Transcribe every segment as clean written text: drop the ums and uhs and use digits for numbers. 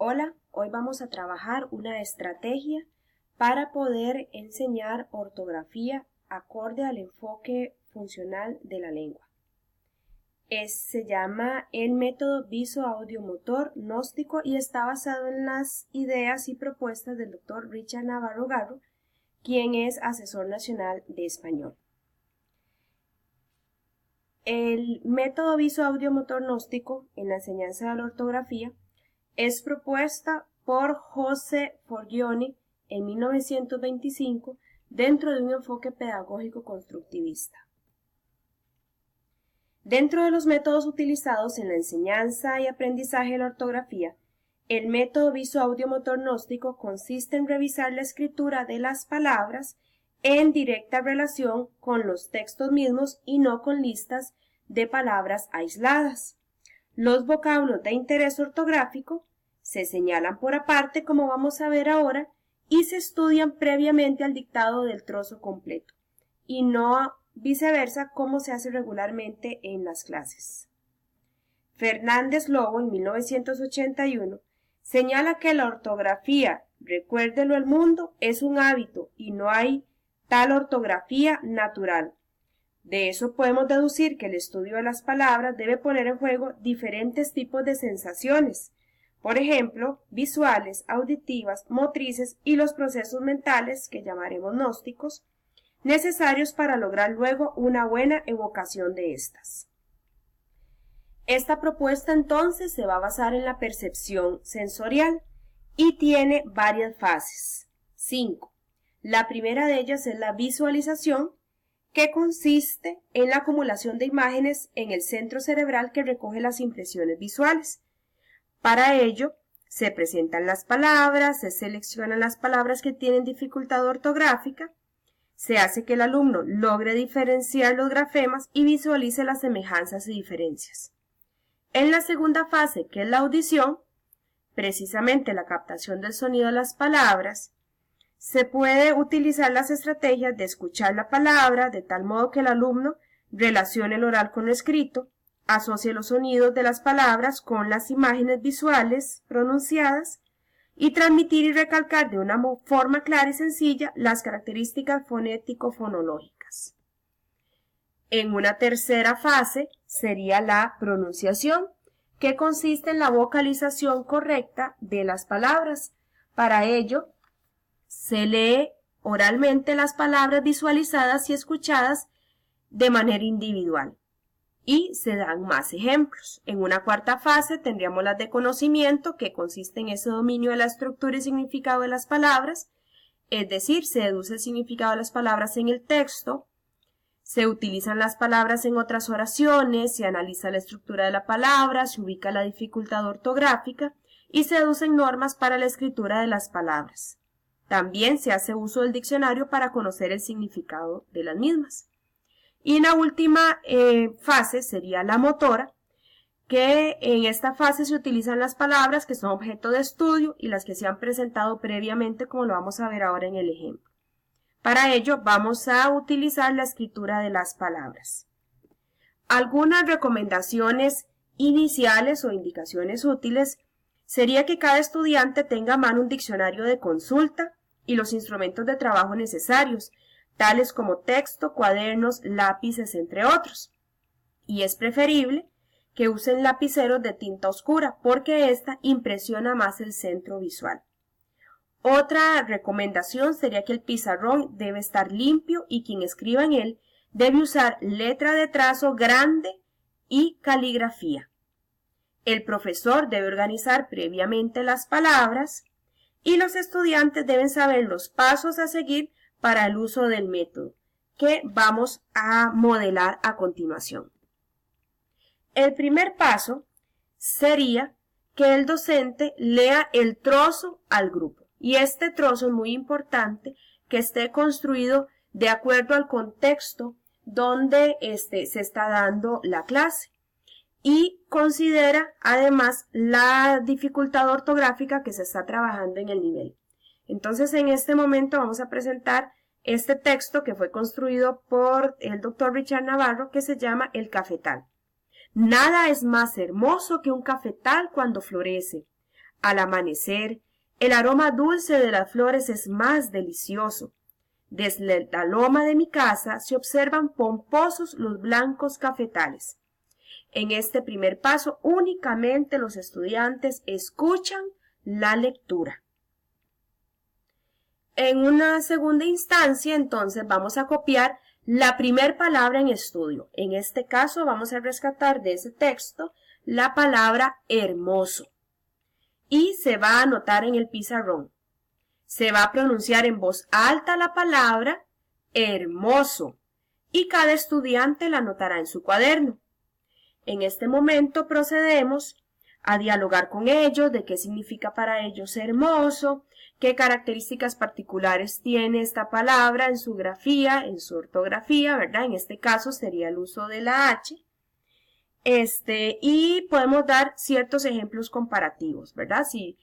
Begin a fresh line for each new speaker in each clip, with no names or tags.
Hola, hoy vamos a trabajar una estrategia para poder enseñar ortografía acorde al enfoque funcional de la lengua. Se llama el método viso-audio-motor gnóstico y está basado en las ideas y propuestas del Dr. Richard Navarro Garro, quien es asesor nacional de español. El método viso-audio-motor gnóstico en la enseñanza de la ortografía es propuesta por José Forgione en 1925 dentro de un enfoque pedagógico constructivista. Dentro de los métodos utilizados en la enseñanza y aprendizaje de la ortografía, el método viso-audio-motor gnóstico consiste en revisar la escritura de las palabras en directa relación con los textos mismos y no con listas de palabras aisladas. Los vocablos de interés ortográfico se señalan por aparte, como vamos a ver ahora, y se estudian previamente al dictado del trozo completo, y no viceversa como se hace regularmente en las clases. Fernández Lobo, en 1981, señala que la ortografía, recuérdelo el mundo, es un hábito y no hay tal ortografía natural. De eso podemos deducir que el estudio de las palabras debe poner en juego diferentes tipos de sensaciones, por ejemplo, visuales, auditivas, motrices y los procesos mentales, que llamaremos gnósticos, necesarios para lograr luego una buena evocación de estas. Esta propuesta entonces se va a basar en la percepción sensorial y tiene varias fases, 5. La primera de ellas es la visualización, que consiste en la acumulación de imágenes en el centro cerebral que recoge las impresiones visuales. Para ello, se presentan las palabras, se seleccionan las palabras que tienen dificultad ortográfica, se hace que el alumno logre diferenciar los grafemas y visualice las semejanzas y diferencias. En la segunda fase, que es la audición, precisamente la captación del sonido de las palabras, se puede utilizar las estrategias de escuchar la palabra de tal modo que el alumno relacione el oral con lo escrito, asocie los sonidos de las palabras con las imágenes visuales pronunciadas y transmitir y recalcar de una forma clara y sencilla las características fonético-fonológicas. En una tercera fase sería la pronunciación, que consiste en la vocalización correcta de las palabras. Para ello, se lee oralmente las palabras visualizadas y escuchadas de manera individual y se dan más ejemplos. En una cuarta fase tendríamos las de conocimiento, que consiste en ese dominio de la estructura y significado de las palabras, es decir, se deduce el significado de las palabras en el texto, se utilizan las palabras en otras oraciones, se analiza la estructura de la palabra, se ubica la dificultad ortográfica y se deducen normas para la escritura de las palabras. También se hace uso del diccionario para conocer el significado de las mismas. Y en la última fase sería la motora, que en esta fase se utilizan las palabras que son objeto de estudio y las que se han presentado previamente, como lo vamos a ver ahora en el ejemplo. Para ello vamos a utilizar la escritura de las palabras. Algunas recomendaciones iniciales o indicaciones útiles sería que cada estudiante tenga a mano un diccionario de consulta y los instrumentos de trabajo necesarios, tales como texto, cuadernos, lápices, entre otros. Y es preferible que usen lapiceros de tinta oscura, porque ésta impresiona más el centro visual. Otra recomendación sería que el pizarrón debe estar limpio y quien escriba en él debe usar letra de trazo grande y caligrafía. El profesor debe organizar previamente las palabras y los estudiantes deben saber los pasos a seguir para el uso del método, que vamos a modelar a continuación. El primer paso sería que el docente lea el trozo al grupo. Y este trozo es muy importante que esté construido de acuerdo al contexto donde se está dando la clase. Y considera además la dificultad ortográfica que se está trabajando en el nivel. Entonces, en este momento vamos a presentar este texto que fue construido por el Dr. Richard Navarro, que se llama El cafetal. Nada es más hermoso que un cafetal cuando florece. Al amanecer, el aroma dulce de las flores es más delicioso. Desde la loma de mi casa se observan pomposos los blancos cafetales. En este primer paso únicamente los estudiantes escuchan la lectura. En una segunda instancia, entonces, vamos a copiar la primera palabra en estudio. En este caso, vamos a rescatar de ese texto la palabra hermoso. Y se va a anotar en el pizarrón. Se va a pronunciar en voz alta la palabra hermoso. Y cada estudiante la anotará en su cuaderno. En este momento procedemos a dialogar con ellos de qué significa para ellos hermoso, qué características particulares tiene esta palabra en su grafía, en su ortografía, ¿verdad? En este caso sería el uso de la H. Y podemos dar ciertos ejemplos comparativos, ¿verdad? Si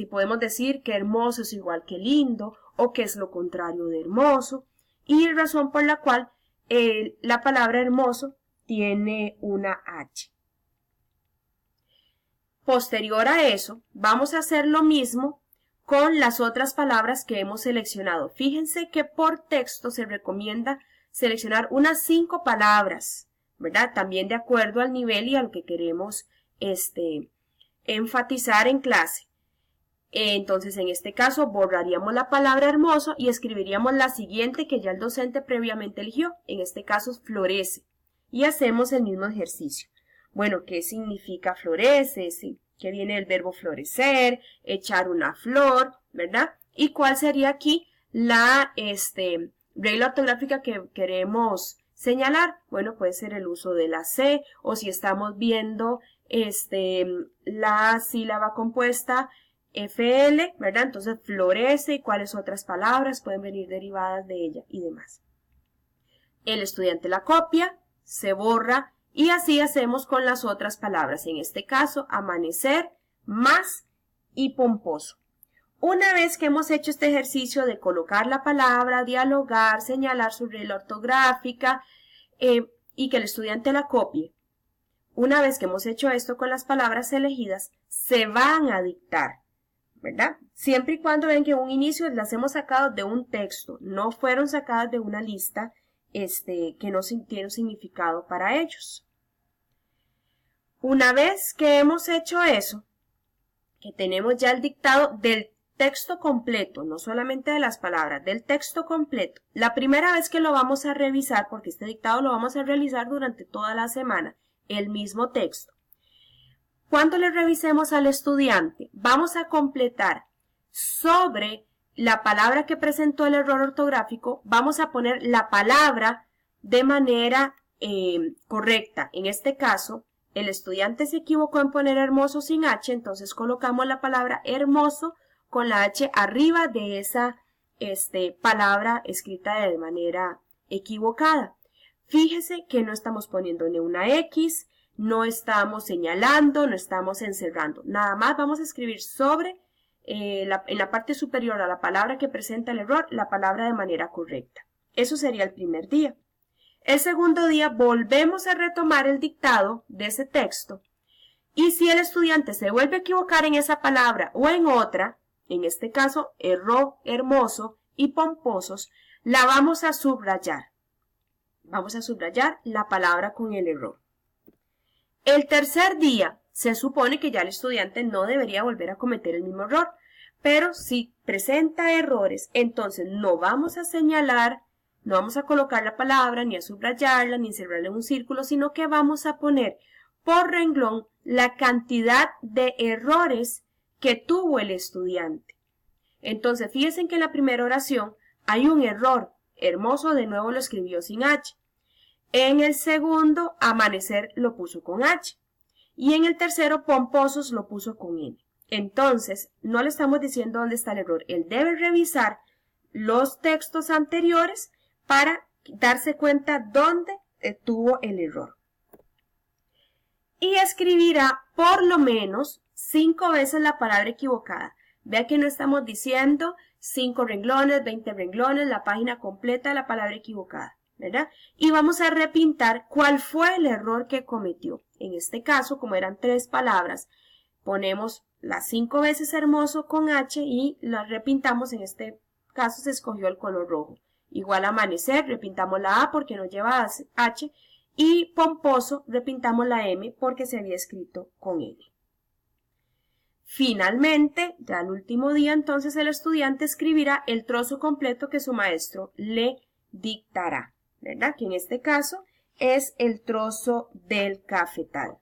podemos decir que hermoso es igual que lindo o que es lo contrario de hermoso, y razón por la cual la palabra hermoso tiene una H. Posterior a eso, vamos a hacer lo mismo con las otras palabras que hemos seleccionado. Fíjense que por texto se recomienda seleccionar unas 5 palabras, ¿verdad? También de acuerdo al nivel y a lo que queremos enfatizar en clase. Entonces, en este caso, borraríamos la palabra hermoso y escribiríamos la siguiente que ya el docente previamente eligió. En este caso, florece. Y hacemos el mismo ejercicio. Bueno, ¿qué significa florece? Sí, que viene el verbo florecer, echar una flor, ¿verdad? ¿Y cuál sería aquí la regla ortográfica que queremos señalar? Bueno, puede ser el uso de la C, o si estamos viendo la sílaba compuesta FL, ¿verdad? Entonces, florece y cuáles otras palabras pueden venir derivadas de ella y demás. El estudiante la copia, se borra y así hacemos con las otras palabras. En este caso, amanecer, más y pomposo. Una vez que hemos hecho este ejercicio de colocar la palabra, dialogar, señalar su regla ortográfica y que el estudiante la copie, una vez que hemos hecho esto con las palabras elegidas, se van a dictar, ¿verdad? Siempre y cuando ven que en un inicio las hemos sacado de un texto, no fueron sacadas de una lista que no tiene un significado para ellos. Una vez que hemos hecho eso, que tenemos ya el dictado del texto completo, no solamente de las palabras, del texto completo, la primera vez que lo vamos a revisar, porque este dictado lo vamos a realizar durante toda la semana, el mismo texto. Cuando le revisemos al estudiante, vamos a completar sobre la palabra que presentó el error ortográfico, vamos a poner la palabra de manera correcta. En este caso, el estudiante se equivocó en poner hermoso sin H, entonces colocamos la palabra hermoso con la H arriba de esa palabra escrita de manera equivocada. Fíjese que no estamos poniendo ni una X, no estamos señalando, no estamos encerrando. Nada más vamos a escribir sobre en la parte superior a la palabra que presenta el error, la palabra de manera correcta. Eso sería el primer día. El segundo día volvemos a retomar el dictado de ese texto y si el estudiante se vuelve a equivocar en esa palabra o en otra, en este caso error, hermoso y pomposos, la vamos a subrayar. Vamos a subrayar la palabra con el error. El tercer día se supone que ya el estudiante no debería volver a cometer el mismo error, pero si presenta errores, entonces no vamos a señalar, no vamos a colocar la palabra, ni a subrayarla, ni encerrarla en un círculo, sino que vamos a poner por renglón la cantidad de errores que tuvo el estudiante. Entonces, fíjense que en la primera oración hay un error. Hermoso de nuevo lo escribió sin H. En el segundo, amanecer lo puso con H. Y en el tercero, pomposos lo puso con N. Entonces, no le estamos diciendo dónde está el error. Él debe revisar los textos anteriores para darse cuenta dónde tuvo el error. Y escribirá por lo menos 5 veces la palabra equivocada. Vea que no estamos diciendo 5 renglones, 20 renglones, la página completa de la palabra equivocada, ¿verdad? Y vamos a repintar cuál fue el error que cometió. En este caso, como eran 3 palabras, ponemos las 5 veces hermoso con H y la repintamos, en este caso se escogió el color rojo. Igual amanecer, repintamos la A porque no lleva H, y pomposo, repintamos la M porque se había escrito con N. Finalmente, ya el último día, entonces el estudiante escribirá el trozo completo que su maestro le dictará, ¿verdad? Que en este caso es el trozo del cafetal.